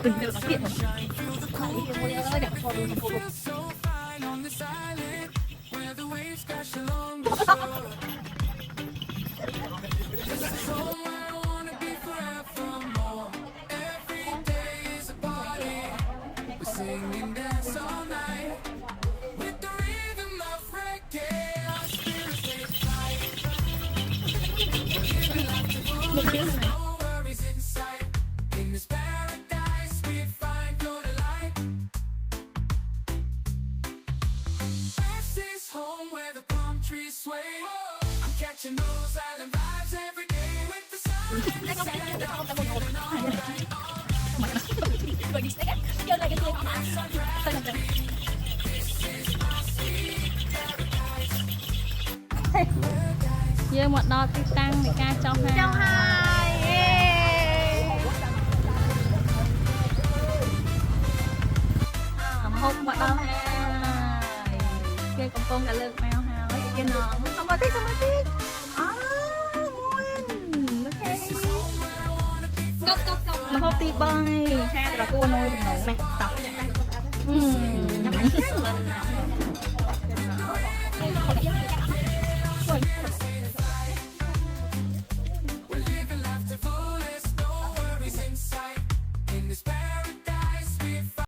Từng đều nói chuyện một tiếng này. Dương một đo tí tăng để ca cho hai hôn một đo hai kia con đã lượt mèo hào kia nó không có thích mà hôn tí bay hai là cô nôi nấu này tập